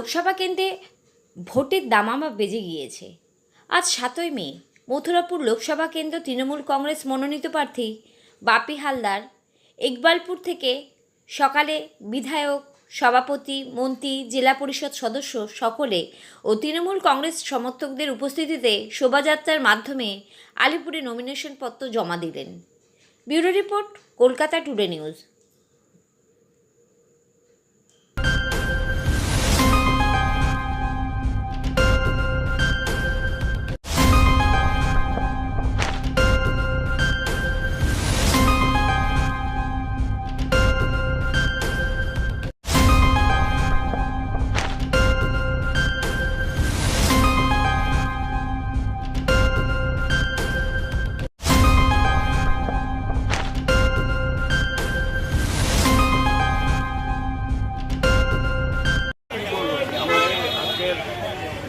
লোকসভা কেন্দ্রে ভোটের দামামা বেজে গিয়েছে। আজ 7ই মে মথুরাপুর লোকসভা কেন্দ্র তৃণমূল কংগ্রেস মনোনীত প্রার্থী বাপি হালদার ইকবালপুর থেকে সকালে বিধায়ক, সভাপতি, মন্ত্রী, জেলা পরিষদ সদস্য সকলে ও তৃণমূল কংগ্রেস সমর্থকদের উপস্থিতিতে শোভাযাত্রার মাধ্যমে আলিপুরে নমিনেশন পত্র জমা দিলেন। Bureau report, Kolkata today news.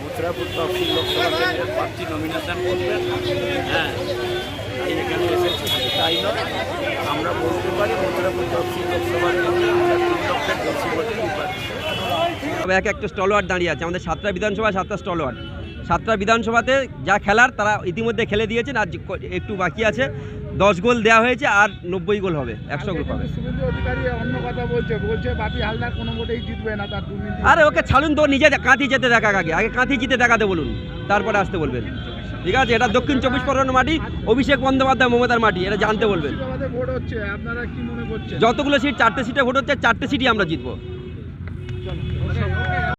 Mathurapur tehsil Lok Sabha কেন্দ্রের প্রার্থী নমিনেশন করবেন। হ্যাঁ, এখানে এসেছি, তাই নয় আমরা বলতে পারি মথুরাপুর তহসিল লোকসভা কেন্দ্রে আমরা 3 লক্ষের বেশি ভোটে পাচ্ছি। এক একটা স্টলওয়ার্ড দাঁড়িয়ে আছে আমাদের 7টা বিধানসভা, 7টা স্টলওয়ার্ড। 7টা বিধানসভাতে যা খেলার তারা ইতিমধ্যে খেলে দিয়েছেন, আর একটু বাকি আছে। 10 গোল দেওয়া হয়েছে, আর 90 গোল হবে, 100 গোল হবে। শুভেন্দু অধিকারী অন্য কথা বলছে বাপি হালদার কোনো ভোটেই জিতবে না, তার দুর্নীতি। আরে ওকে ছাড়ুন তো, নিজে কাঁথি যেতে দেখা, আগে কাঁথি জিতে দেখাতে বলুন, তারপরে আসতে বলবেন। ঠিক আছে, এটা দক্ষিণ 24 পরগনা মাটি, অভিষেক বন্দ্যোপাধ্যায় মমতার মাটি, এটা জানতে বলবেন। ভোট হচ্ছে, আপনারা কি মনে করছেন? যতগুলো সিট, 4টে সিটে ভোট হচ্ছে, 4টে সিটই আমরা জিতবো।